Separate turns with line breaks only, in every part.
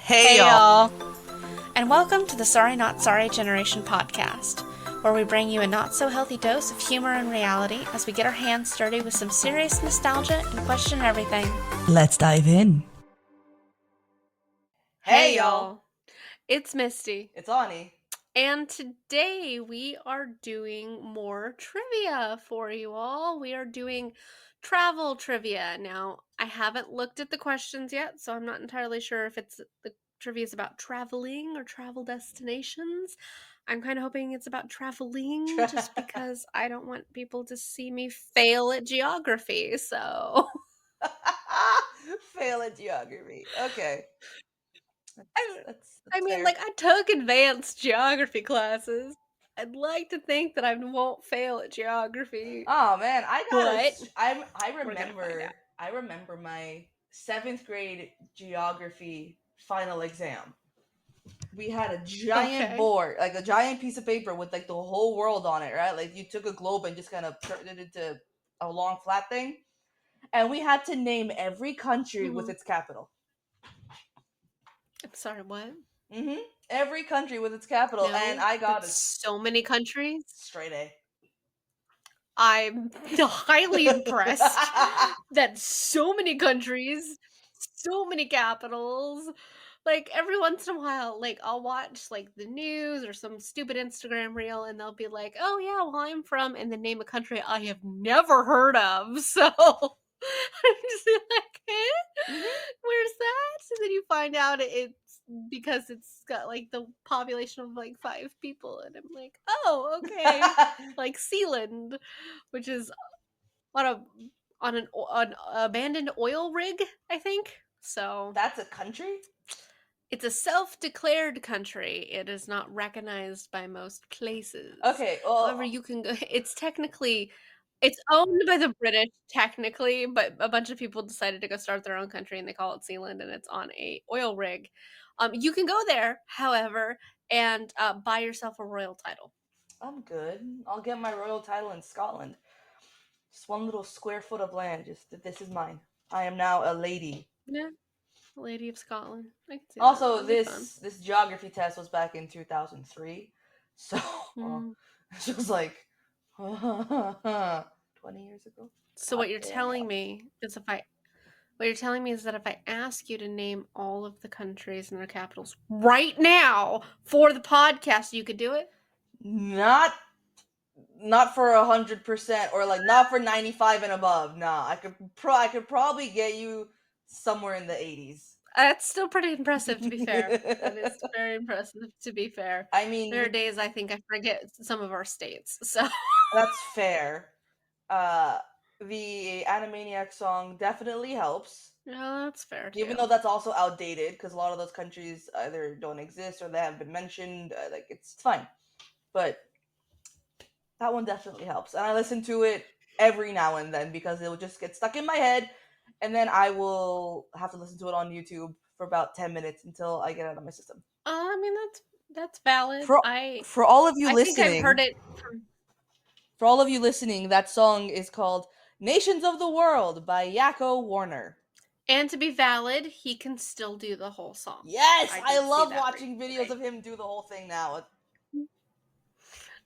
Hey y'all! And welcome to the Sorry Not Sorry Generation podcast, where we bring you a not-so-healthy dose of humor and reality as we get our hands dirty with some serious nostalgia and question everything.
Let's dive in.
Hey y'all! It's Misty.
It's Ani.
And today we are doing more trivia for you all. We are doing travel trivia. Now, I haven't looked at the questions yet, so I'm not entirely sure if the trivia is about traveling or travel destinations. I'm kind of hoping it's about traveling just because I don't want people to see me fail at geography, so...
Fail at geography. Okay. That's
I mean,
fair.
like, I took advanced geography classes. I'd like to think that I won't fail at geography.
Oh man, I
remember
remember my 7th grade geography final exam. We had a giant board, like a giant piece of paper with like the whole world on it, right? Like you took a globe and just kind of turned it into a long flat thing. And we had to name every country with its capital.
I'm sorry, what?
Mm-hmm. Every country with its capital, and I got
so many countries.
Straight A.
I'm highly impressed that so many countries, so many capitals. Like, every once in a while, like, I'll watch, like, the news or some stupid Instagram reel, and they'll be like, oh, yeah, well, I'm from, and then name a country I have never heard of, so I'm just like, where's that? And then you find out it's because it's got, like, the population of, like, 5 people, and I'm like, oh, okay. Like, Sealand, which is on an abandoned oil rig, I think, so...
That's a country?
It's a self-declared country. It is not recognized by most places.
Okay, well...
However, you can go... It's owned by the British, technically, but a bunch of people decided to go start their own country, and they call it Sealand, and it's on a oil rig. You can go there, however, and buy yourself a royal title.
I'm good. I'll get my royal title in Scotland. Just one little square foot of land. Just this is mine. I am now a lady.
Yeah. Lady of Scotland. I can see
Also,
that.
this geography test was back in 2003, so it was like 20 years ago.
So what you're telling me is that if I ask you to name all of the countries and their capitals right now for the podcast, you could do it?
Not for 100%, or like not for 95 and above. Nah, I could probably get you somewhere in the 80s.
That's still pretty impressive, to be fair. That is very impressive, to be fair.
I mean,
there are days I think I forget some of our states, so...
That's fair. The Animaniac song definitely helps.
No, that's fair, too.
Even though that's also outdated, because a lot of those countries either don't exist or they haven't been mentioned. Like, it's fine. But that one definitely helps. And I listen to it every now and then because it will just get stuck in my head, and then I will have to listen to it on YouTube for about 10 minutes until I get it out of my system.
I mean, that's valid.
For all of you listening,
I think I've heard it from...
For all of you listening, that song is called Nations of the World by Yakko Warner.
And to be valid, he can still do the whole song.
Yes! I love watching videos of him do the whole thing now.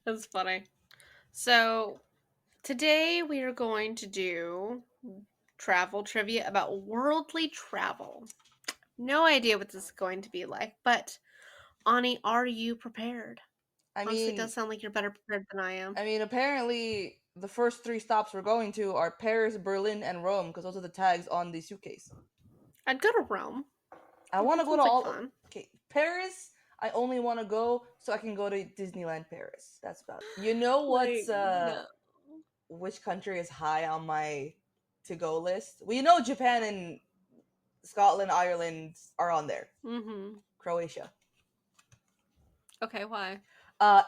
That's funny. So, today we are going to do travel trivia about worldly travel. No idea what this is going to be like, but Ani, are you prepared? Honestly, it does sound like you're better prepared than I am.
I mean, apparently the first 3 stops we're going to are Paris, Berlin, and Rome, because those are the tags on the suitcase.
I'd go to Rome.
I want to go to all... Okay, Paris, I only want to go so I can go to Disneyland Paris. That's about it. You know what's... Which country is high on my to-go list? Well, you know Japan and Scotland, Ireland are on there.
Mm-hmm.
Croatia.
Okay, why?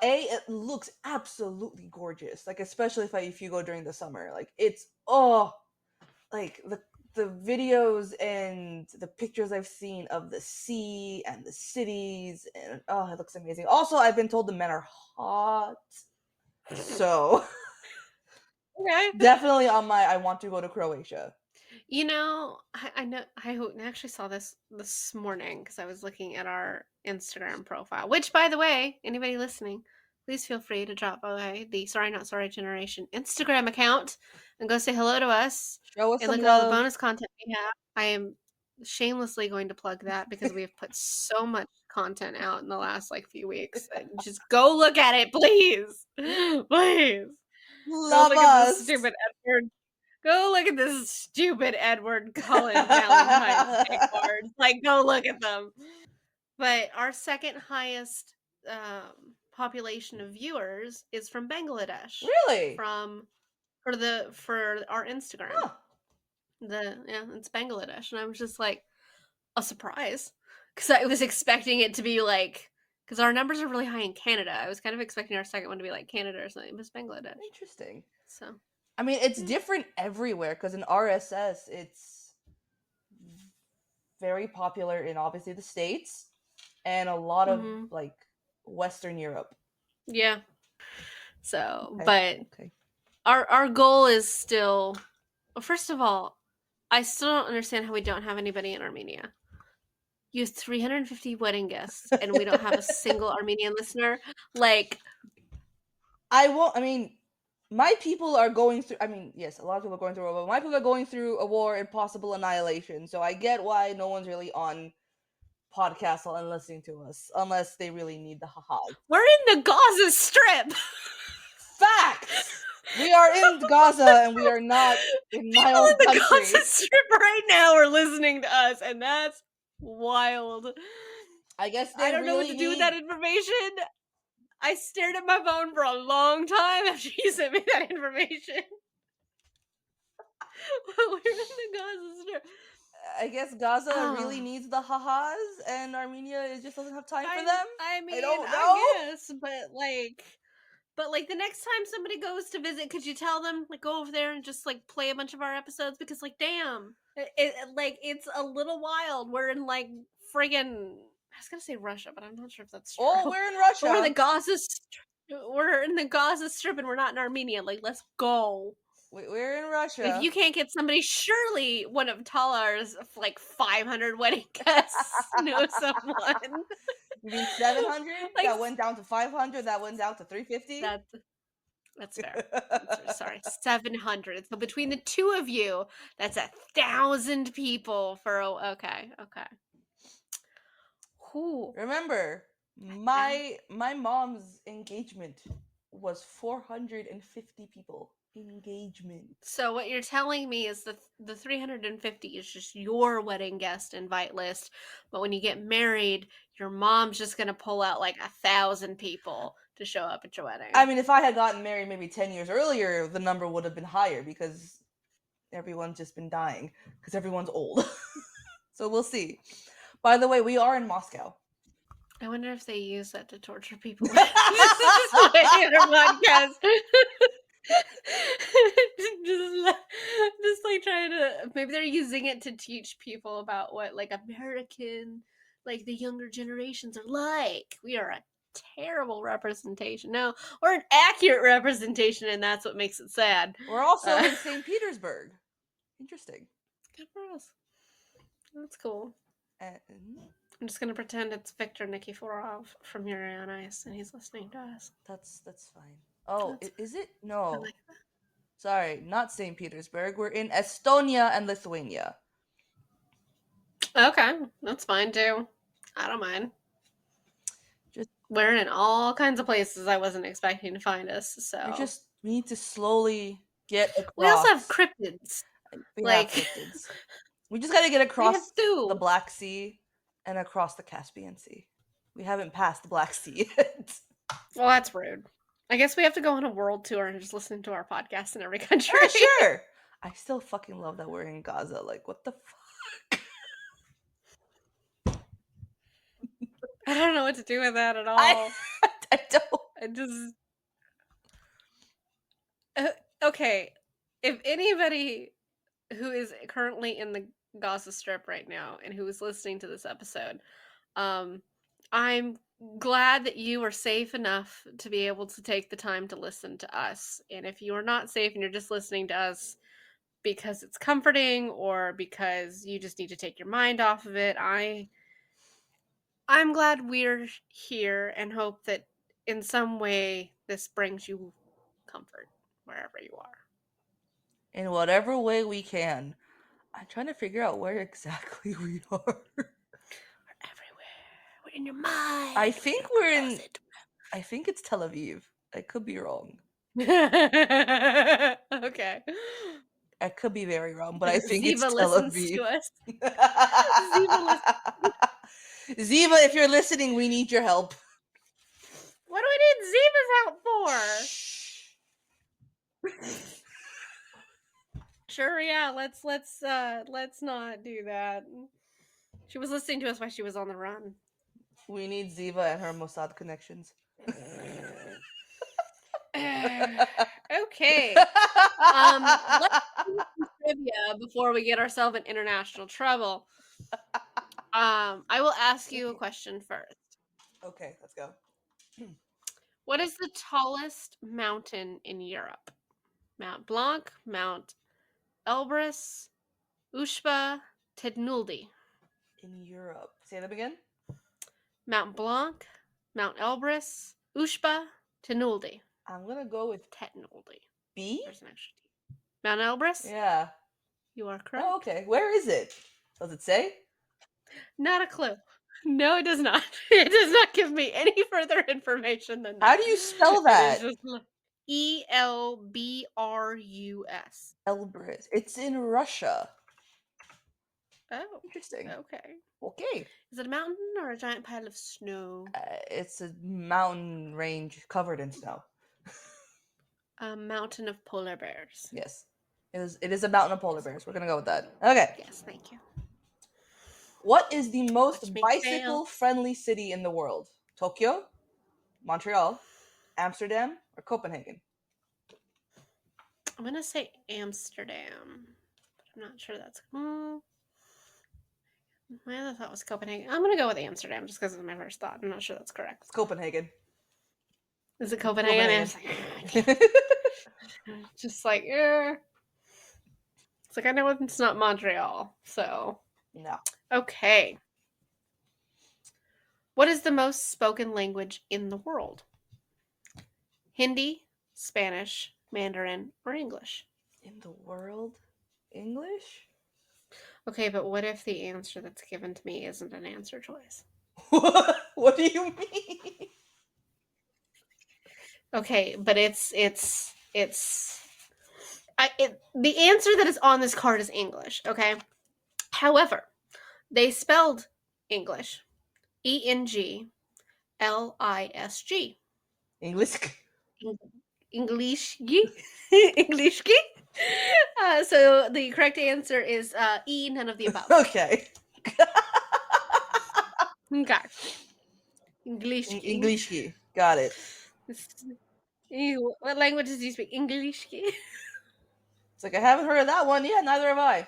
It looks absolutely gorgeous. Like, especially if you go during the summer. Like, it's like the videos and the pictures I've seen of the sea and the cities, and it looks amazing. Also, I've been told the men are hot, so
okay.
Definitely on my I want to go to Croatia.
I know I actually saw this morning because I was looking at our Instagram profile, which, by the way, anybody listening, please feel free to drop by the Sorry Not Sorry Generation Instagram account and go say hello to us
Show us
and
some
look at all the
love.
bonus content we have. I am shamelessly going to plug that because we have put so much content out in the last few weeks. Just go look at it, please. Please. Go
Love
look at this
us.
stupid Edward. Go look at this stupid Edward Cullen Valentine's Day cards. Go look at them. But our second highest population of viewers is from Bangladesh.
Really?
From for our Instagram.
Huh.
It's Bangladesh, and I was just like a surprise because I was expecting it to be because our numbers are really high in Canada. I was kind of expecting our second one to be like Canada or something, but it's Bangladesh.
Interesting.
So
I mean, it's
yeah.
different everywhere because in RSS, it's very popular in obviously the States and a lot of
Mhm.
Western Europe.
Yeah. So,
Okay.
but
Okay.
our goal is still, well, first of all, I still don't understand how we don't have anybody in Armenia. You have 350 wedding guests and we don't have a single Armenian listener.
I won't. I mean, my people are going through. I mean, yes, a lot of people are going through a war. My people are going through a war and possible annihilation. So I get why no one's really on podcast and listening to us unless they really need the ha-has.
we're in the Gaza Strip.
Facts. We are in Gaza and we are not in my
People
own
in the
country.
Gaza Strip right now are listening to us, and that's wild.
I guess
I
they
don't know what
really
to do with that
need.
information. I stared at my phone for a long time after you sent me that information. We're in the Gaza Strip.
I guess Gaza really
Ah,
needs the ha-has, and Armenia just doesn't have time for
I
them.
I
I
mean,
don't
I
know.
guess, but the next time somebody goes to visit, could you tell them go over there and just play a bunch of our episodes because damn, it's a little wild. We're in friggin' I was gonna say Russia, but I'm not sure if that's
Oh,
true.
we're in
But we're in the
Russia.
Gaza. We're in the Gaza Strip, and we're not in Armenia. Let's go.
We're in
If
Russia.
you can't get somebody, surely one of Talar's 500 wedding guests knows someone.
You mean 700?
like
That went down to 500. That went down to 350.
that's That's fair. That's fair. Sorry, 700. So between the two of you, that's 1,000 people for okay, okay. Whew.
Remember,
Yeah.
my mom's engagement was 450 people. Engagement.
So what you're telling me is the 350 is just your wedding guest invite list, but when you get married, your mom's just gonna pull out 1,000 people to show up at your
I
wedding.
mean, if I had gotten married maybe 10 years earlier, the number would have been higher because everyone's just been dying because everyone's old. So we'll see. By the way, we are in Moscow.
I wonder if they use that to torture people. Just play their podcast. just, trying to. Maybe they're using it to teach people about what American, the younger generations are like. We are a terrible representation. No, or an accurate representation, and that's what makes it sad.
We're also
Uh,
in St. Petersburg. Interesting.
good for us. That's cool.
And
I'm just gonna pretend it's Victor Nikiforov from Yuri on Ice, and he's listening to us.
that's fine. Oh,
That's
is it?
I
No.
like
Sorry, not St. Petersburg. We're in Estonia and Lithuania.
that. Okay, that's fine too. I don't mind.
Just
We're in all kinds of places I wasn't expecting to find us. So
we need to slowly get
we also have
across.
cryptids.
We have
Like
cryptids. We just got to get
we have
across the
two.
Black Sea and across the Caspian Sea. We haven't passed the Black Sea yet.
Well, that's rude. I guess we have to go on a world tour and just listen to our podcast in every country.
Sure. I still fucking love that we're in Gaza. Like, what the fuck?
I don't know what to do with that at all.
I don't.
I just okay. If anybody who is currently in the Gaza Strip right now and who is listening to this episode, I'm glad that you are safe enough to be able to take the time to listen to us. And if you are not safe and you're just listening to us, because it's comforting or because you just need to take your mind off of it. I'm glad we're here and hope that in some way this brings you comfort wherever you are.
In whatever way we can. I'm trying to figure out where exactly we are.
We're everywhere. We're in your mind.
I
We're
think
your
we're in.
closet.
I think it's Tel Aviv. I could be wrong.
Okay.
I could be very wrong, but I think it's
Ziva
Tel
listens to
Aviv.
us. Ziva listens.
Ziva, if you're listening, we need your help.
What do we need Ziva's help for?
Shh.
Sure, yeah. Let's not do that. She was listening to us while she was on the run.
We need Ziva and her Mossad connections.
Okay. Let's do some trivia before we get ourselves in international trouble. I will ask you a question first.
Okay, let's go.
What is the tallest mountain in Europe? Mount Blanc, Mount Elbrus, Ushba, Tednuldi.
In Europe. Say that again.
Mount Blanc, Mount Elbrus, Ushba, Tednuldi.
I'm gonna go with
Tednuldi.
B.
There's an extra T. Mount Elbrus?
Yeah.
You are correct.
Oh, okay. Where is it? Does it say?
Not a clue. No, it does not. It does not give me any further information than
How
that.
do you spell
It is
that?
just Elbrus.
Elbrus. It's in Russia.
Oh,
Interesting.
okay.
Okay.
Is it a mountain or a giant pile of snow?
It's a mountain range covered in snow.
A mountain of polar bears.
Yes. It is a mountain of polar bears. We're gonna go with that. Okay.
Yes, thank you.
What is the most
Watch me
bicycle friendly city in the world? Tokyo, Montreal, Amsterdam, or Copenhagen?
I'm gonna say Amsterdam, but I'm not sure that's. My other thought was Copenhagen. I'm gonna go with Amsterdam just because it's my first thought. I'm not sure that's correct.
It's Copenhagen.
Is it Copenhagen?
Copenhagen.
Just like, it's like I know it's not Montreal, so
No.
okay. What is the most spoken language in the world? Hindi, Spanish, Mandarin, or English?
In the world? English?
Okay, but what if the answer that's given to me isn't an answer choice?
What do you mean?
Okay, but the answer that is on this card is English, okay? However, they spelled English ENGLISG.
English?
Englishki. Englishki. So the correct answer is E, none of the above.
Okay.
Okay. Englishki.
Englishki. Got it.
What languages do you speak? Englishki.
It's like I haven't heard of that one. Yeah, neither have I.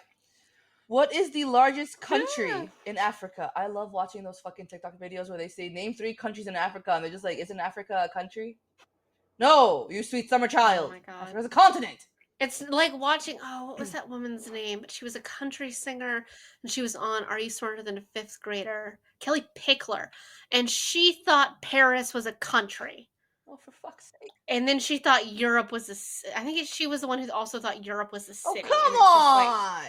What is the largest country
Yeah.
in Africa? I love watching those fucking TikTok videos where they say name 3 countries in Africa and they're just like, isn't Africa a country? No, you sweet summer child.
Oh my god.
Africa's a continent.
It's like watching, what was that woman's name? She was a country singer and she was on Are You Smarter Than a Fifth Grader? Kelly Pickler. And she thought Paris was a country.
Oh, for fuck's sake.
And then she thought Europe was I think she was the one who also thought Europe was a city.
Oh, come on.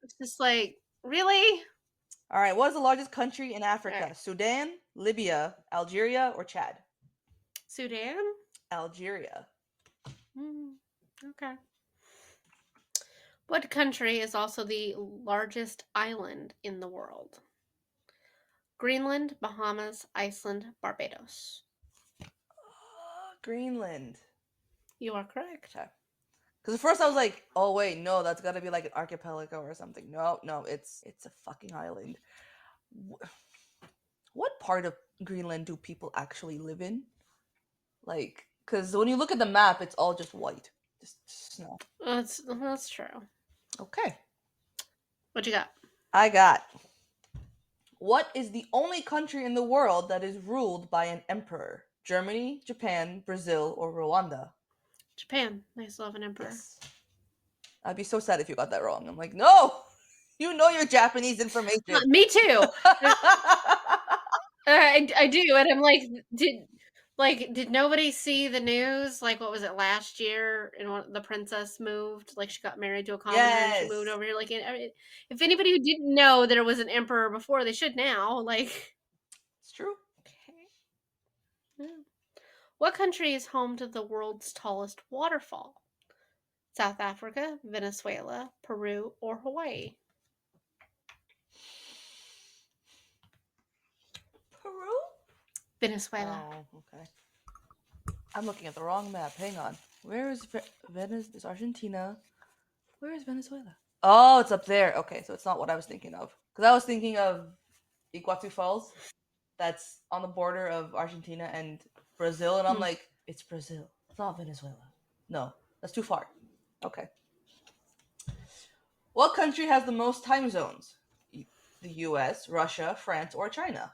It's just like, really?
All right, what is the largest country in Africa?
All right.
Sudan, Libya, Algeria, or Chad?
Sudan?
Algeria.
Okay. What country is also the largest island in the world? Greenland, Bahamas, Iceland, Barbados.
Greenland.
You are correct.
Okay. Because at first I was like, oh wait, no, that's got to be like an archipelago or something. No, it's a fucking island. What part of Greenland do people actually live in? Like, because when you look at the map, it's all just white, just snow.
That's true.
Okay.
What you got?
I got. What is the only country in the world that is ruled by an emperor? Germany, Japan, Brazil, or Rwanda?
Japan. They still have an emperor.
Yes. I'd be so sad if you got that wrong. I'm like, no, you know your Japanese information.
Me too. I do, and I'm did nobody see the news? Like, what was it last year? And the princess moved, like she got married to a commoner, and she moved
Yes,
over here. Like, if anybody who didn't know there was an emperor before, they should now. Like,
it's true.
okay. Yeah. What country is home to the world's tallest waterfall? South Africa, Venezuela, Peru, or Hawaii?
Peru?
Venezuela.
Oh, okay. I'm looking at the wrong map. Hang on. Where is Venice? Is Argentina? Where is Venezuela? Oh, it's up there. Okay, so it's not what I was thinking of. Because I was thinking of Iguatu Falls. That's on the border of Argentina and Brazil, and I'm
Hmm.
like, it's Brazil. It's not Venezuela. No, that's too far. Okay. What country has the most time zones? The US, Russia, France, or China?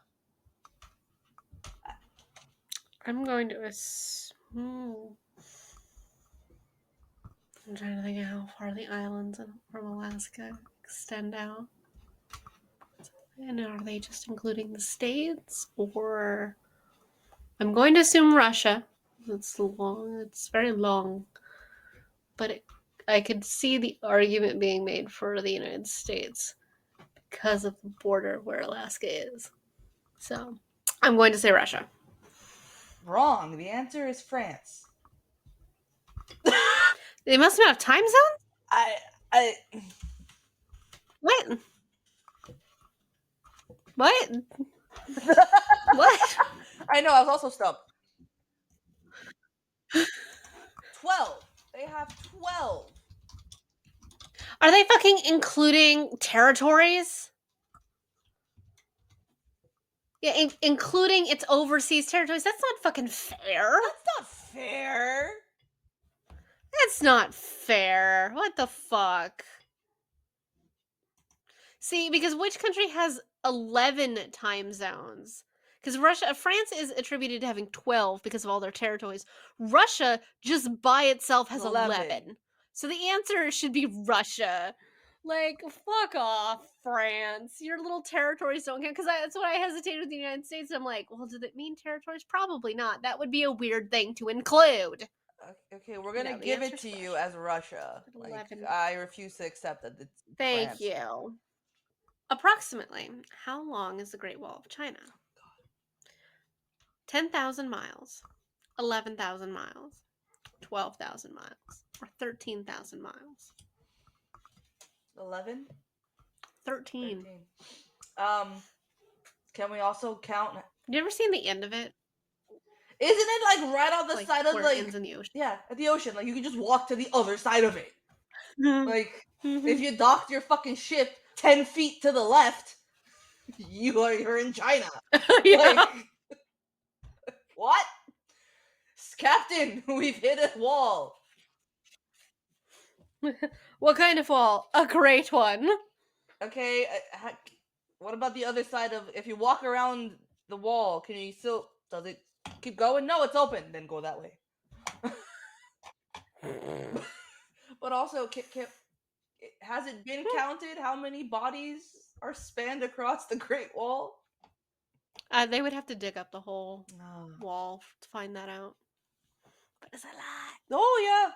I'm going to assume. I'm trying to think of how far the islands from Alaska extend out. And are they just including the states, or I'm going to assume Russia. It's long. It's very long, but I could see the argument being made for the United States because of the border where Alaska is. So I'm going to say Russia.
Wrong. The answer is France.
They must not have time zones.
I I
What? What? What?
I know, I was also stumped. 12. They have 12.
Are they fucking including territories? Yeah, including its overseas territories. That's not fucking fair.
That's not fair.
That's not fair. What the fuck? See, because which country has 11 time zones? Because France is attributed to having 12 because of all their territories. Russia just by itself has 11. So the answer should be Russia. Like, fuck off, France. Your little territories don't count. Because that's what I hesitated with the United States. I'm like, well, does it mean territories? Probably not. That would be a weird thing to include.
Okay, we're gonna
No, the
give it
answer's
to you
Russia.
as Russia.
At
Like,
11.
I refuse to accept that it's
Thank
France.
you. Approximately, how long is the Great Wall of China? 10,000 miles, 11,000 miles, 12,000 miles, or 13,000 miles?
11?
13.
13. Can we also count?
You ever seen the end of it?
Isn't it like right on the
Like
side of
where it ends in the ocean?
yeah, at the ocean? Like you can just walk to the other side of it. Like if
Mhm.
you docked your fucking ship 10 feet to the left, you're in China.
Yeah.
Like what? Captain, we've hit a wall.
What kind of wall? A great one.
Okay, what about the other side of if you walk around the wall, can you still does it keep going? No, it's open. Then go that way. But also, has it been counted how many bodies are spanned across the Great Wall?
They would have to dig up the whole
Oh,
wall to find that out. But it's a lot.
oh yeah.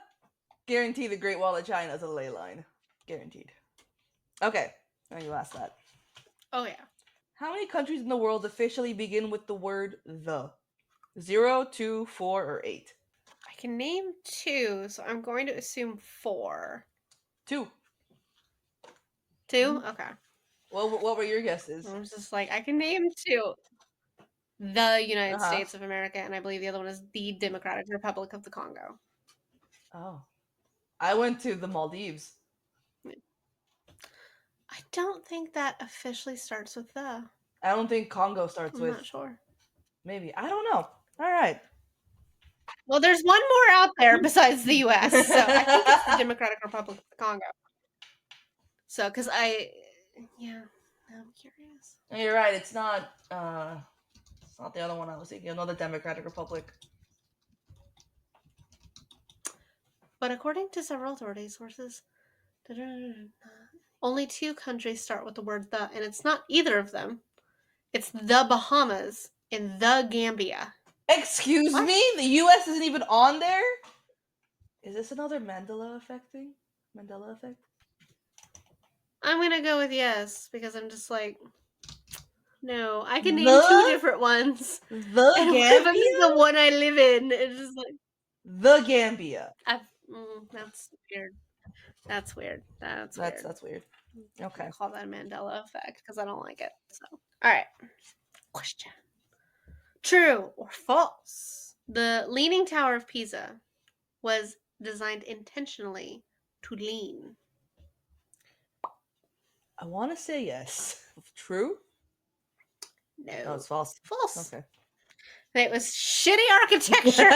Guarantee the Great Wall of China is a ley line. Guaranteed. Okay, now you ask that.
Oh, yeah.
How many countries in the world officially begin with the word the? 0, 2, 4, or 8?
I can name 2, so I'm going to assume 4.
2.
2?
Mhm.
Okay.
What were your guesses?
I was just like, I can name 2. The United
Uh-huh.
States of America, and I believe the other one is the Democratic Republic of the Congo.
Oh. I went to the Maldives.
I don't think that officially starts with the.
I don't think Congo starts
I'm
with
not sure.
maybe. I don't know. All right.
Well, there's one more out there besides the US, so I think it's the Democratic Republic of the Congo. So, because yeah, I'm curious.
You're right. It's not the other one I was thinking. Another Democratic Republic.
But according to several authority sources, Only 2 countries start with the word the, and it's not either of them. It's the Bahamas and the Gambia.
Excuse
What?
me? The US isn't even on there? Is this another Mandela effect thing? Mandela effect?
I'm gonna go with yes because I'm just like, no, I can name 2
The
different ones,
the
and one of them is
Gambia?
the one I live in. It's just like,
The Gambia.
that's weird. That's weird. That's
That's
weird.
that's weird.
I'm
Okay.
gonna call that a Mandela effect because I don't like it. So, all right. Question: true or false? The Leaning Tower of Pisa was designed intentionally to lean.
I want to say yes. True? No,
No,
it's false.
false.
Okay.
It was shitty architecture.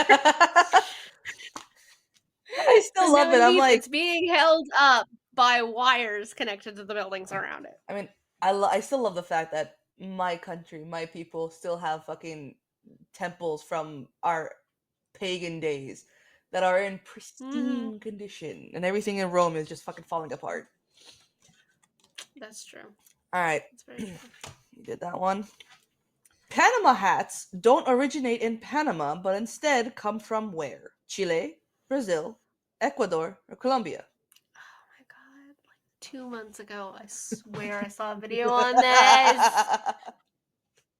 I
For
still love it. I'm
70s,
like,
it's being held up by wires connected to the buildings around it.
I mean, I still love the fact that my country, my people still have fucking temples from our pagan days that are in
Mm-hmm.
pristine condition and everything in Rome is just fucking falling apart.
That's true.
All right.
That's very true.
You did that one. Panama hats don't originate in Panama, but instead come from where? Chile, Brazil, Ecuador, or Colombia?
Oh my god. Like 2 months ago, I swear I saw a video on this.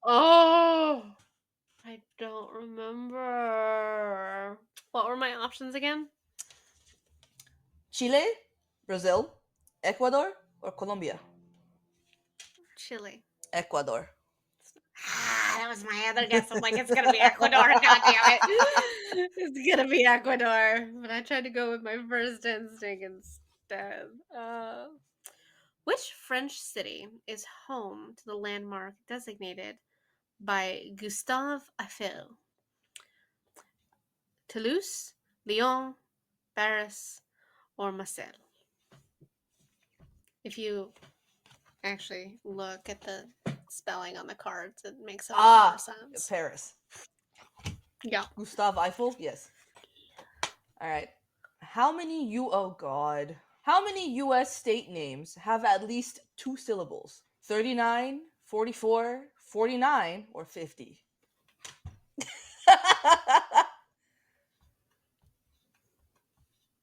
Oh, I don't remember. What were my options again?
Chile, Brazil, Ecuador, or Colombia?
Chile.
Ecuador.
That was my other guess. I'm like, it's gonna be Ecuador. God damn it. It's gonna be Ecuador. But I tried to go with my first instinct instead. Which French city is home to the landmark designated by Gustave Eiffel? Toulouse, Lyon, Paris, or Marseille? If you actually look at the spelling on the cards, it makes a lot more sense.
Paris.
Yeah.
Gustave Eiffel? Yes. All right. How many oh god. How many US state names have at least 2 syllables? 39, 44, 49, or 50?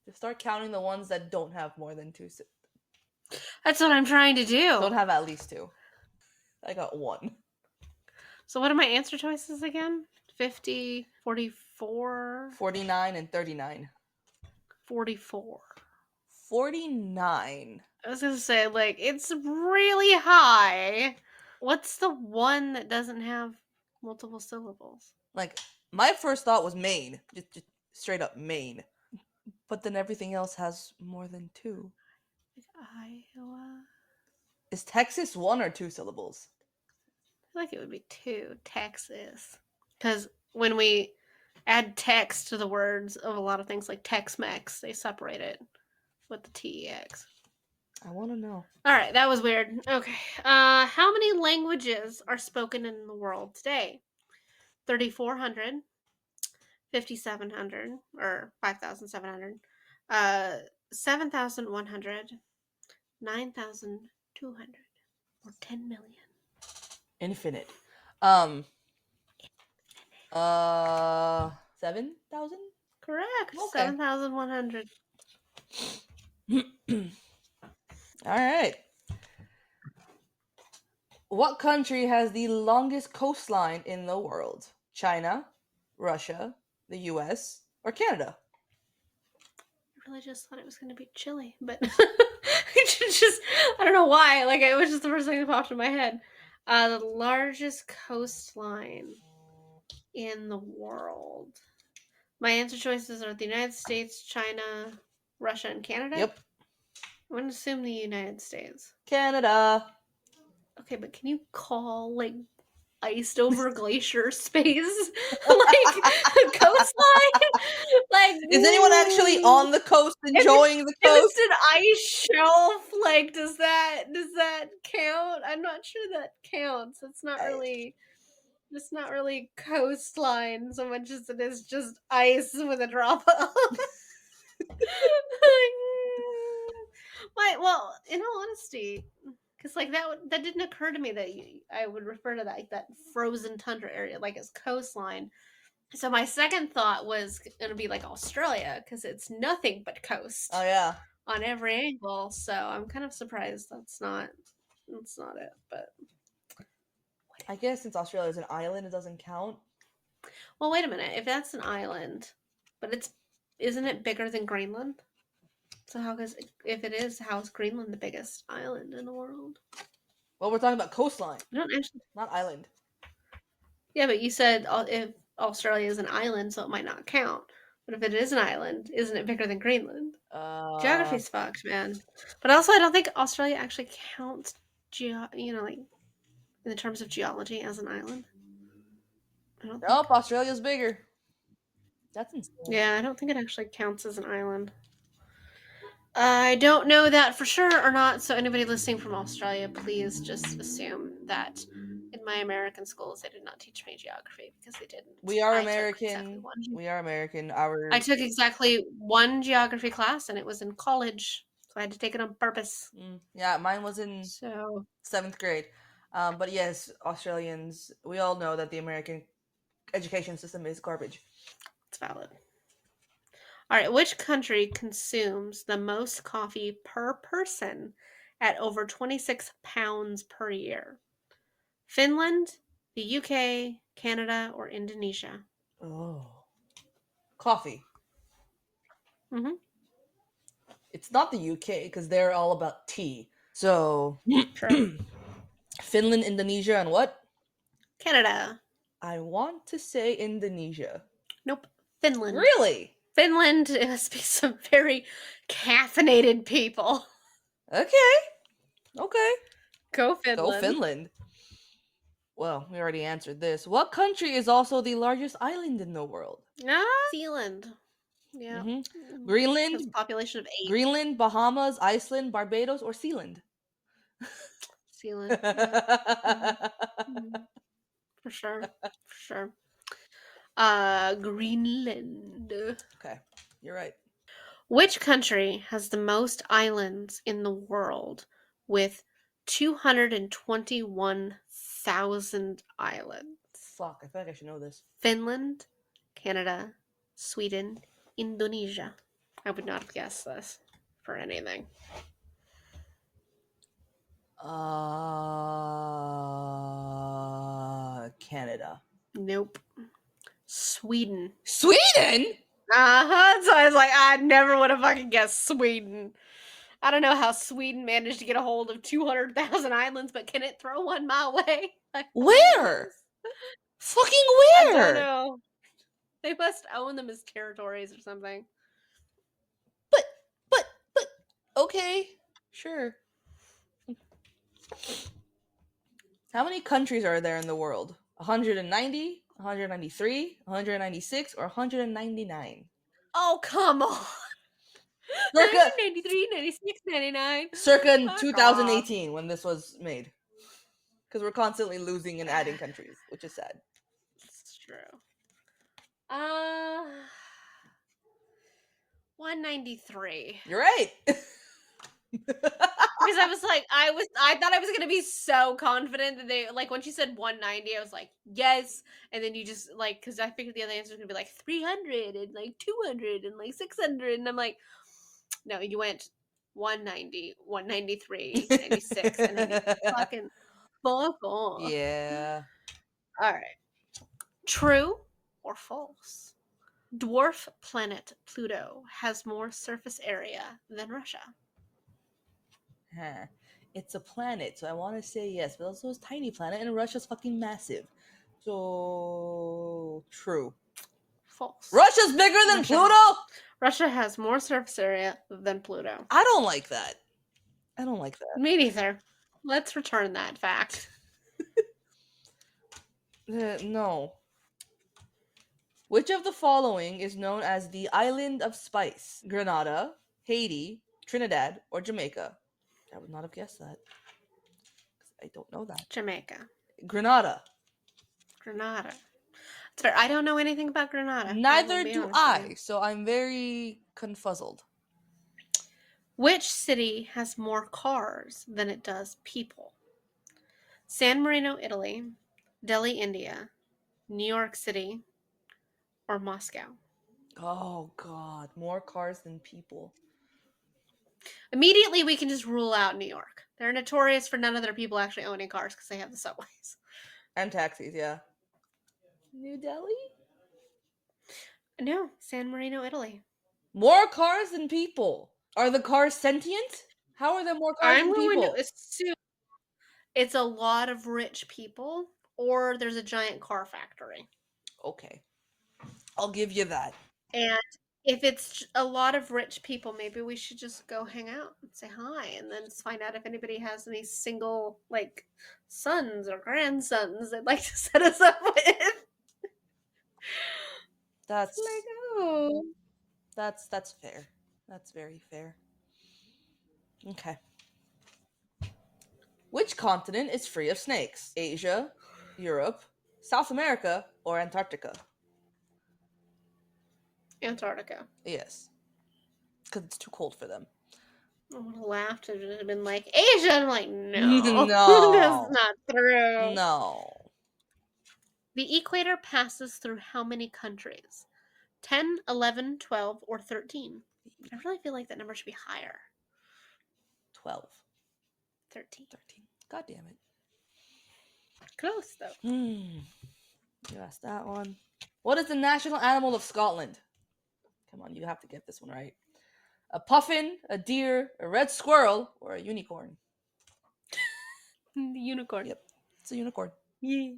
Just start counting the ones that don't have more than 2
That's what I'm trying to do.
don't have at least 2. I got 1.
So what are my answer choices again? 50, 44,
49 and 39.
44.
49.
I was gonna say, like, it's really high. What's the one that doesn't have multiple syllables?
Like, my first thought was Maine. Just straight up Maine. But then everything else has more than 2.
Like Iowa?
Is Texas 1 or 2 syllables?
I feel like it would be 2. Texas. Because when we add text to the words of a lot of things like Tex-Mex, they separate it with the TEX.
I want to know.
All right, that was weird. Okay. How many languages are spoken in the world today? 3,400, 5,700, or 5,700, 7,100, 9,200, or 10 million?
Infinite. 7,000?
Correct.
Okay.
7,100.
All right. What country has the longest coastline in the world? China, Russia, the US, or Canada?
I really just thought it was going to be Chile, but I don't know why. Like, it was just the first thing that popped in my head. The largest coastline in the world. My answer choices are the United States, China, Russia, and Canada.
Yep.
I'm going to assume the United States.
Canada.
Okay, but can you call, like, iced over glacier space like coastline? Like,
Is anyone actually on the coast enjoying the
if
coast?
it's an ice shelf, like, does that count? I'm not sure that counts. It's not really coastline so much as it is just ice with a drop of Why? Well, in all honesty, because like that didn't occur to me that I would refer to that like that frozen tundra area like as coastline. So my second thought was going to be like Australia because it's nothing but
Oh
coast
yeah.
on every angle. So I'm kind of surprised that's not it. But
I guess since Australia is an island, it doesn't count.
well, wait a minute. If that's an island, but it's isn't it bigger than Greenland? So how is if it is, how is Greenland the biggest island in the world?
Well, we're talking about coastline,
I don't actually.
not island.
Yeah, but you said if Australia is an island, so it might not count. But if it is an island, isn't it bigger than Greenland?
Uh,
Geography's fucked, man. But also, I don't think Australia actually counts, like in the terms of geology as an island. I don't
nope,
think.
Australia's bigger. That's insane.
Yeah, I don't think it actually counts as an island. I don't know that for sure or not. So anybody listening from Australia, please just assume that in my American schools they did not teach me geography because they didn't.
We are
I took exactly
American.
one.
We are American.
I
Our
took exactly one geography class, and it was in college, so I had to take it on purpose.
yeah, mine was in
So
7th grade. But yes, Australians. We all know that the American education system is garbage.
it's valid. All right, which country consumes the most coffee per person at over 26 pounds per year? Finland, the UK, Canada, or Indonesia?
Oh, coffee.
Mm-hmm.
It's not the UK because they're all about tea. So
True.
Finland, Indonesia, and what?
Canada.
I want to say Indonesia.
Nope. Finland.
Really?
Finland, it must be some very caffeinated people.
Okay. Okay.
Go
Go
Finland.
Finland. Well, we already answered this. What country is also the largest island in the world?
Ah, Zealand. Yeah.
hmm
Has a
Greenland,
population of 8.
Greenland, Bahamas, Iceland, Barbados, or Sealand?
Sealand. Yeah. Mhm. Mhm. For sure. For sure. Greenland.
Okay, you're right.
Which country has the most islands in the world with 221,000 islands?
Fuck, I feel like I should know this.
Finland, Canada, Sweden, Indonesia. I would not have guessed this for anything.
Canada.
Nope. Sweden.
Sweden?
Uh-huh. So I was like, I never would have fucking guessed Sweden. I don't know how Sweden managed to get a hold of 200,000 islands, but can it throw one my way? I don't know, I
Where?
guess.
Fucking
I don't
where?
know. They must own them as territories or something.
But, but, okay. Sure. How many countries are there in the world? 190, 193, 196, or 199?
Oh, come on.
Circa
1993, 96, 99.
circa
Fuck off.
2018 when this was made. Because we're constantly losing and adding countries, which is sad.
It's true. Uh, 193.
You're right.
Because I was like, I thought I was gonna be so confident that they like when she said 190, I was like, yes. And then you just like, because I figured the other answer was gonna be like 300 and like 200 and like 600, and I'm like, no, you went 190, 193, 96, and then you fucking fuck off.
Yeah.
All right, true or false? Dwarf planet Pluto has more surface area than Russia.
Huh. It's a planet, so I want to say yes, but also it's a tiny planet, and Russia's fucking massive. So true.
False.
Russia's bigger than Pluto?
Russia has more surface area than Pluto.
I don't like that. I don't like that.
Me neither. Let's return that fact.
No. Which of the following is known as the Island of Spice? Grenada, Haiti, Trinidad, or Jamaica? I would not have guessed that. I don't know that.
Jamaica.
Grenada.
Grenada. It's fair. I don't know anything about Grenada.
Neither do I, so I'm very confuzzled.
Which city has more cars than it does people? San Marino, Italy, Delhi, India, New York City, or Moscow?
Oh God, more cars than people.
Immediately, we can just rule out New York. They're notorious for none of their people actually owning cars because they have the subways.
And taxis, yeah. New Delhi?
No, San Marino, Italy.
More cars than people. Are the cars sentient? How are there more cars
I'm
than
going to
people?
assume it's a lot of rich people, or there's a giant car factory.
Okay, I'll give you that.
And if it's a lot of rich people, maybe we should just go hang out and say hi and then find out if anybody has any single, like, sons or grandsons they'd like to set us up with. It's like,
That's
oh.
that's fair. That's very fair. Okay. Which continent is free of snakes? Asia, Europe, South America, or Antarctica?
Antarctica.
Yes, because it's too cold for them.
I would have laughed and it have been like, Asia. I'm like, no, that's
No,
not true.
no.
The equator passes through how many countries? 10, 11, 12, or 13? I really feel like that number should be higher.
12,
13.
13. God damn it.
Close, though.
You asked that one. What is the national animal of Scotland? Come on, you have to get this one right. A puffin, a deer, a red squirrel, or a unicorn?
The unicorn.
Yep, it's a unicorn.
Yeah.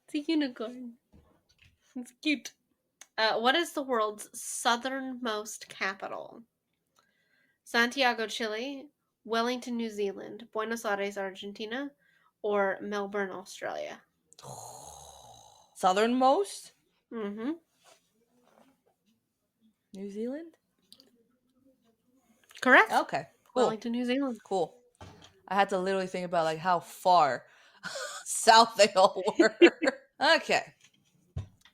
It's a unicorn. It's cute. What is the world's southernmost capital? Santiago, Chile, Wellington, New Zealand, Buenos Aires, Argentina, or Melbourne, Australia?
Southernmost?
Mm-hmm.
New Zealand?
Correct.
Okay, cool.
Wellington, New Zealand.
Cool. I had to literally think about like how far south they all were. Okay.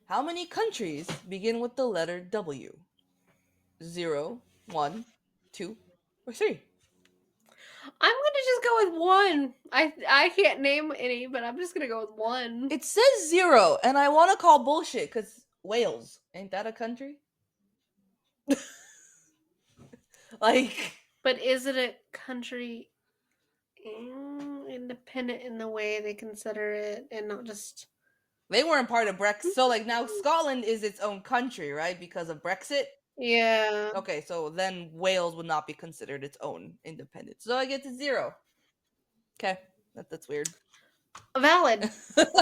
How many countries begin with the letter W? 0, 1, 2, or 3?
I'm gonna just go with one. I can't name any, but I'm just gonna go with one.
It says 0, and I want to call bullshit because Wales. Ain't that a country? Like,
But is it a country independent in the way they consider it, and not just?
they weren't part of Brexit. So, like, now Scotland is its own country, right? Because of Brexit.
Yeah.
Okay, so then Wales would not be considered its own independent. So I get to 0. Okay, that's weird.
Valid.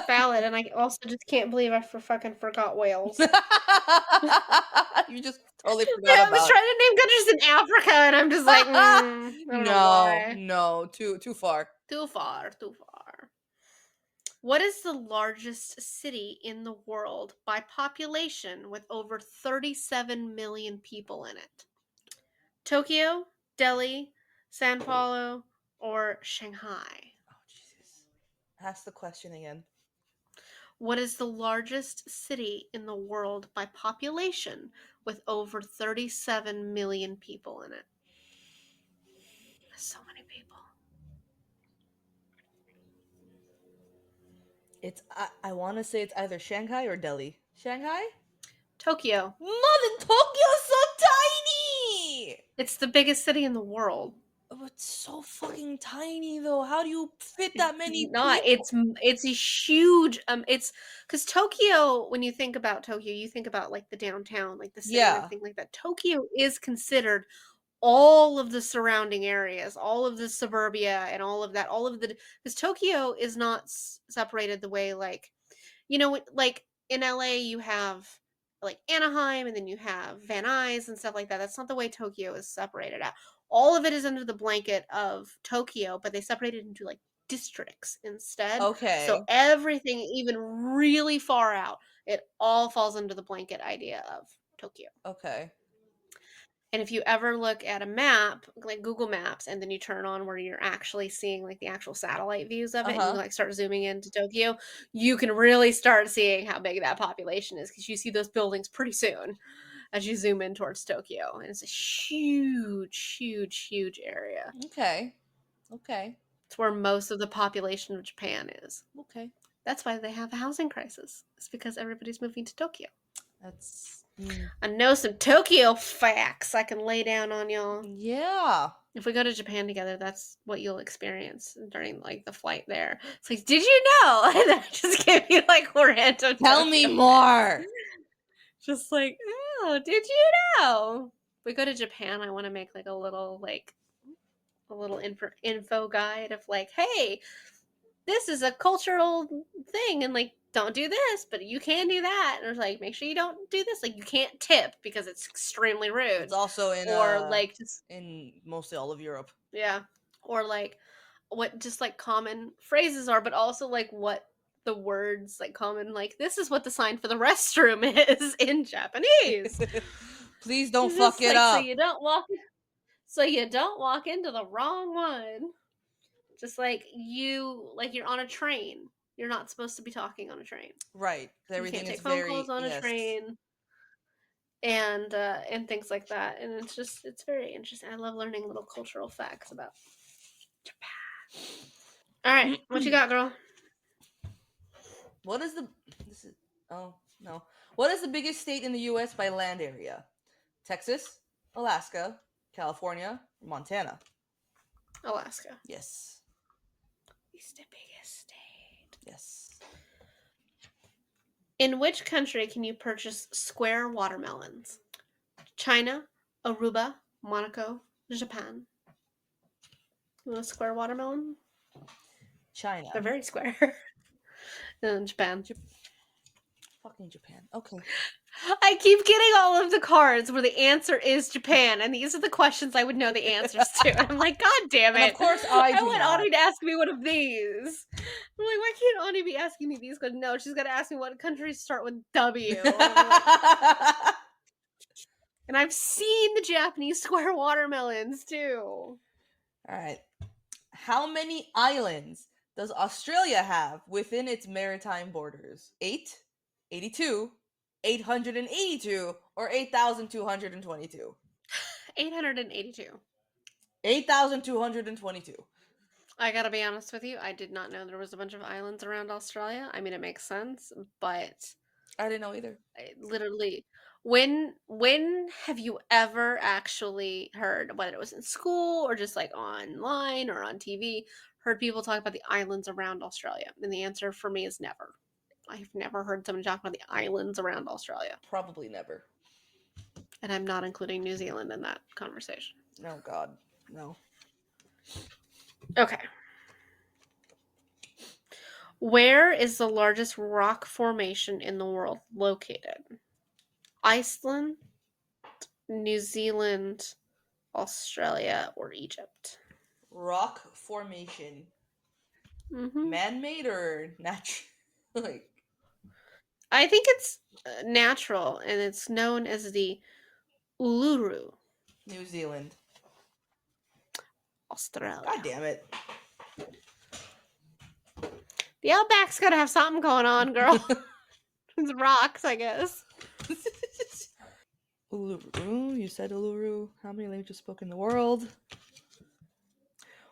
Valid. And I also just can't believe I fucking forgot Wales.
You just totally forgot
I was
about.
trying to name countries in Africa, and I'm just like, I don't know why.
No, too far.
Too far, too far. What is the largest city in the world by population with over 37 million people in it? Tokyo, Delhi, Sao Paulo, or Shanghai?
Oh Jesus! Ask the question again.
What is the largest city in the world by population with over 37 million people in it? That's so many people.
It's I want to say it's either Shanghai or Delhi. Shanghai?
Tokyo.
Mother, Tokyo's so tiny.
It's the biggest city in the world.
Oh, it's so fucking tiny though. How do you fit
It's
that many
not.
people?
It's a huge. It's because Tokyo. When you think about Tokyo, you think about like the downtown, like the city and
Yeah.
everything like that. Tokyo is considered all of the surrounding areas, all of the suburbia, and all of that. All of the because Tokyo is not separated the way like like in LA you have like Anaheim and then you have Van Nuys and stuff like that. That's not the way Tokyo is separated out. All of it is under the blanket of Tokyo, but they separate it into like districts instead. So
Okay.
everything, even really far out, it all falls under the blanket idea of Tokyo.
Okay.
And if you ever look at a map, like Google Maps, and then you turn on where you're actually seeing like the actual satellite views of
Uh
it, and you
huh.
like start zooming into Tokyo, you can really start seeing how big that population is because you see those buildings pretty soon. as you zoom in towards Tokyo. And it's a huge, huge, huge area.
Okay. Okay.
It's where most of the population of Japan is.
Okay.
That's why they have a housing crisis. It's because everybody's moving to Tokyo.
That's
I know some Tokyo facts I can lay down on y'all.
yeah.
If we go to Japan together, that's what you'll experience during like the flight there. It's like, did you know? And then I just give you like random.
Tell
Tokyo
me
facts.
more.
Just like, oh, did you know? If we go to Japan, I want to make like a little info guide of like, hey, this is a cultural thing, and like, don't do this, but you can do that. And it's like, make sure you don't do this. Like, you can't tip because it's extremely rude.
It's also
Or like just
in mostly all of Europe.
yeah, or like what just like common phrases are, but also like what the words like common like this is what the sign for the restroom is in Japanese.
Please don't
It's
fuck
just
it
like
up.
so you don't walk into the wrong one. Just like you're on a train. You're not supposed to be talking on a train.
Right.
You
Everything
can't
is
take phone
very
calls on a
yes.
train and things like that. And it's very interesting. I love learning little cultural facts about Japan. All right, what you got, girl?
What is the this is oh no. What is the biggest state in the US by land area? Texas, Alaska, California, Montana.
Alaska.
Yes.
It's the biggest state.
Yes.
In which country can you purchase square watermelons? China, Aruba, Monaco, Japan. You want a square watermelon?
China.
They're very square. And Japan.
Fucking Japan. Okay.
I keep getting all of the cards where the answer is Japan, and these are the questions I would know the answers to. And I'm like, God damn it.
And of course I do
want
not.
Ani to ask me one of these. I'm like, why can't Ani be asking me these? Because no, she's got to ask me what countries start with W. And I'm like, and I've seen the Japanese square watermelons too.
All right. How many islands does Australia have within its maritime borders? 8, 82, 882, or 8,222?
882.
8,222.
I gotta be honest with you, I did not know there was a bunch of islands around Australia. I mean, it makes sense, but
I didn't know either.
literally, when have you ever actually heard, whether it was in school or just like online or on TV, heard people talk about the islands around Australia? And the answer for me is never. I've never heard someone talk about the islands around Australia.
Probably never.
And I'm not including New Zealand in that conversation.
No, God. No.
Okay. Where is the largest rock formation in the world located? Iceland, New Zealand, Australia, or Egypt?
Rock formation.
Mm-hmm.
Man-made or natural? Like,
I think it's natural, and it's known as the Uluru,
New Zealand.
Australia.
God damn it.
The Outback's gotta have something going on, girl. It's rocks, I guess.
Uluru. You said Uluru. How many languages spoken in the world?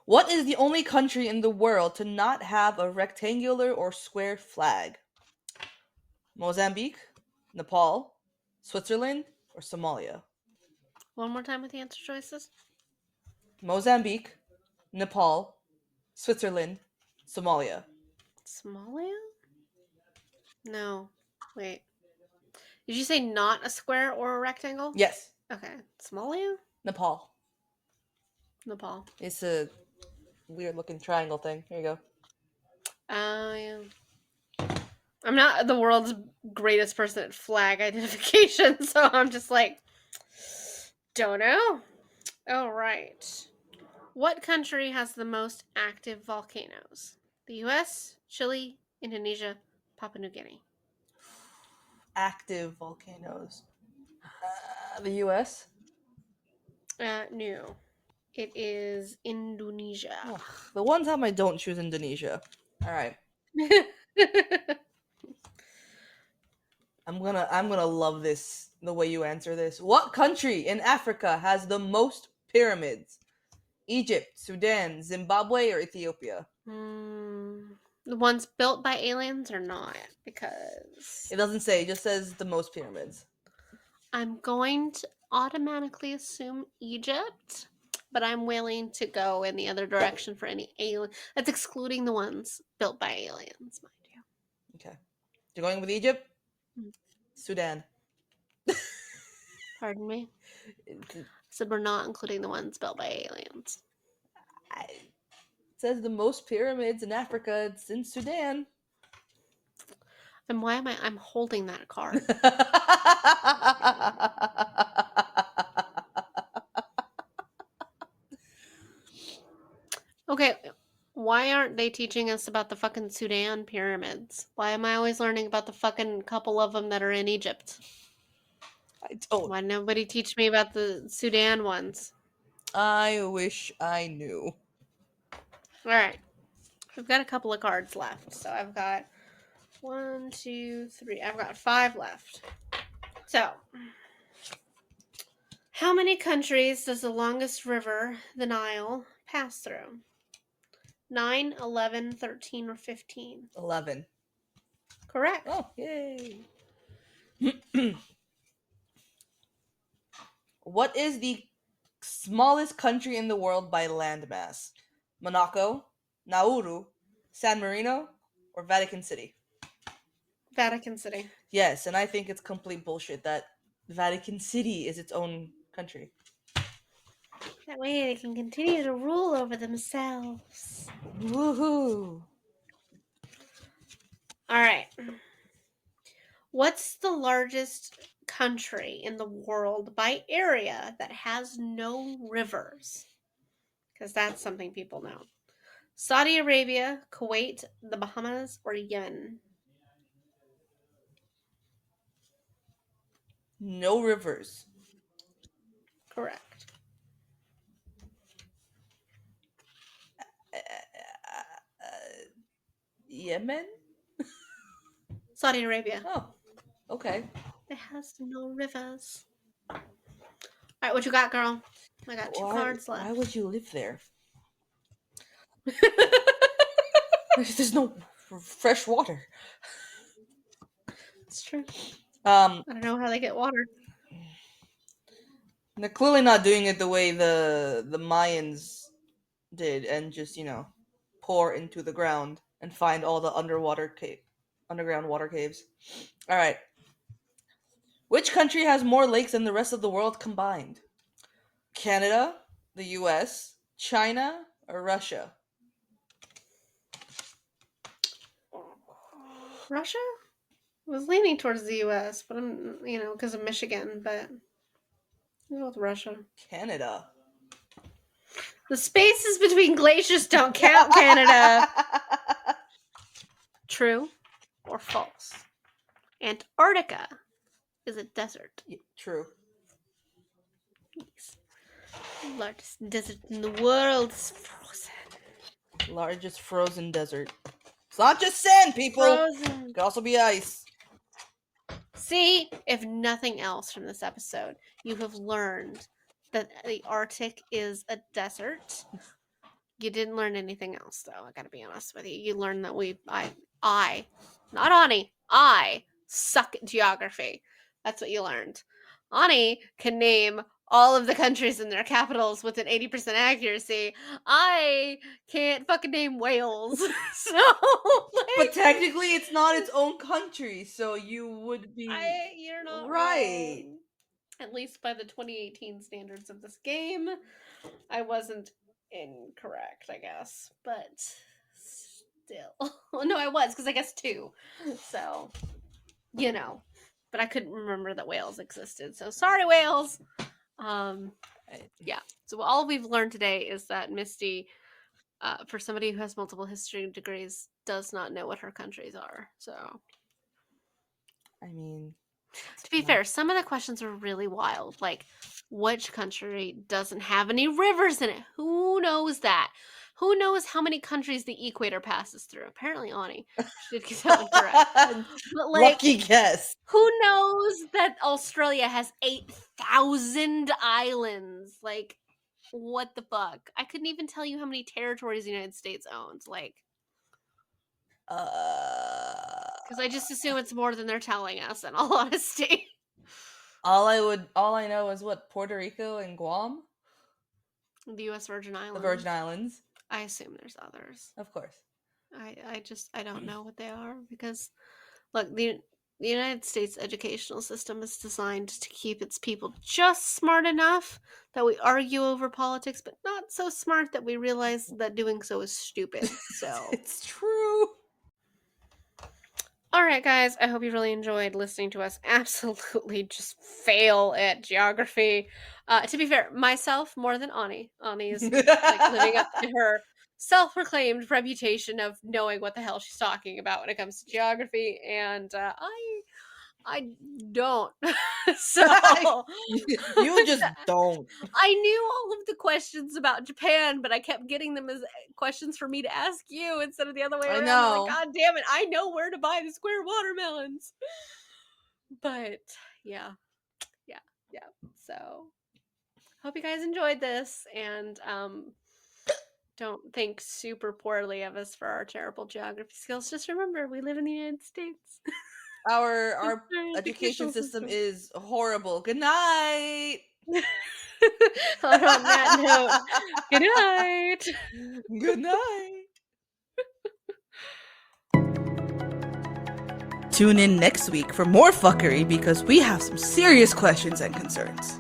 What is the only country in the world to not have a rectangular or square flag? Mozambique, Nepal, Switzerland, or Somalia?
One more time with the answer choices.
Mozambique, Nepal, Switzerland, Somalia.
Somalia? No. Wait. Did you say not a square or a rectangle?
Yes,
Okay. Somalia?
Nepal.
Nepal.
It's a weird looking triangle thing. Here you go.
Oh, yeah. I'm not the world's greatest person at flag identification, so I'm just like, don't know. All right. What country has the most active volcanoes? The US, Chile, Indonesia, Papua New Guinea.
Active volcanoes. The US?
No. It is Indonesia.
Ugh, the one time I don't choose Indonesia. All right. I'm gonna love this the way you answer this. What country in Africa has the most pyramids? Egypt, Sudan, Zimbabwe, or Ethiopia?
The ones built by aliens or not?
It
Because
doesn't say, it just says the most pyramids.
I'm going to automatically assume Egypt, but I'm willing to go in the other direction for any alien. That's excluding the ones built by aliens, mind you.
Okay. You're going with Egypt?
Hmm.
Sudan.
Pardon me?
It,
Said we're not including the ones built by aliens.
it says the most pyramids in Africa. It's in Sudan.
And why am I'm holding that card? Okay, why aren't they teaching us about the fucking Sudan pyramids? Why am I always learning about the fucking couple of them that are in Egypt?
I don't.
Why nobody teach me about the Sudan ones?
I wish I knew.
All right, we've got a couple of cards left, so I've got 1, 2, 3. I've got 5 left. So, how many countries does the longest river, the Nile, pass through? 9, 11, 13, or 15?
11.
Correct.
Oh, yay. What is the smallest country in the world by landmass? Monaco, Nauru, San Marino, or Vatican City?
Vatican City.
Yes, and I think it's complete bullshit that Vatican City is its own country.
That way they can continue to rule over themselves.
Woohoo!
All right. What's the largest country in the world by area that has no rivers? Because that's something people know. Saudi Arabia, Kuwait, the Bahamas, or Yemen?
No rivers.
Correct.
Uh, Yemen?
Saudi Arabia.
Oh, okay.
It has no rivers. All right, what you got, girl? I got 2
Why?
cards
Why
left.
would you live there? There's no fresh water.
It's true.
Um,
I don't know how they get water.
they're clearly not doing it the way the Mayans did, and just pour into the ground and find all the underground water caves. All right. Which country has more lakes than the rest of the world combined? Canada, the U.S., China, or Russia?
Russia? I was leaning towards the U.S., but I'm, because of Michigan, but I'll go with Russia.
Canada.
The spaces between glaciers don't count, Canada. True or false? Antarctica is a desert.
Yeah, true.
Yes. Largest desert in the world is frozen.
Largest frozen desert. It's not just sand, people.
Frozen.
It could also be ice.
See, if nothing else from this episode, you have learned that the Arctic is a desert. You didn't learn anything else, though. I gotta be honest with you. You learned that I, not Ani, I suck at geography. That's what you learned. Ani can name all of the countries and their capitals with an 80% accuracy. I can't fucking name Wales. So,
But technically, it's not its own country, so you would be
you're not
right.
wrong. At least by the 2018 standards of this game, I wasn't incorrect, I guess. But still. No, I was, because I guess 2. So, But I couldn't remember that Wales existed. So sorry, Wales. Yeah. So all we've learned today is that Misty, for somebody who has multiple history degrees, does not know what her countries are. So
I mean,
to be fair, some of the questions are really wild. Like, which country doesn't have any rivers in it? Who knows that? Who knows how many countries the equator passes through? Apparently, Ani. She did get that one correct. But like,
Lucky guess.
who knows that Australia has 8,000 islands? Like, what the fuck? I couldn't even tell you how many territories the United States owns. Like, because I just assume it's more than they're telling us. In all honesty,
all I know is what, Puerto Rico and Guam,
the U.S. Virgin Islands.
the Virgin Islands,
I assume there's others.
of course.
I don't know what they are because, look, the United States educational system is designed to keep its people just smart enough that we argue over politics, but not so smart that we realize that doing so is stupid. So,
It's true.
all right, guys, I hope you really enjoyed listening to us absolutely just fail at geography. To be fair, myself more than Ani. Ani is like living up to her self-proclaimed reputation of knowing what the hell she's talking about when it comes to geography, and I don't. So
You just don't.
I knew all of the questions about Japan, but I kept getting them as questions for me to ask you instead of the other way
I
around. I'm
know.
like, God damn it, I know where to buy the square watermelons. But yeah. So hope you guys enjoyed this, and don't think super poorly of us for our terrible geography skills. Just remember, we live in the United States.
Our education system is horrible. Good night.
On that note, good night.
Good night. Tune in next week for more fuckery because we have some serious questions and concerns.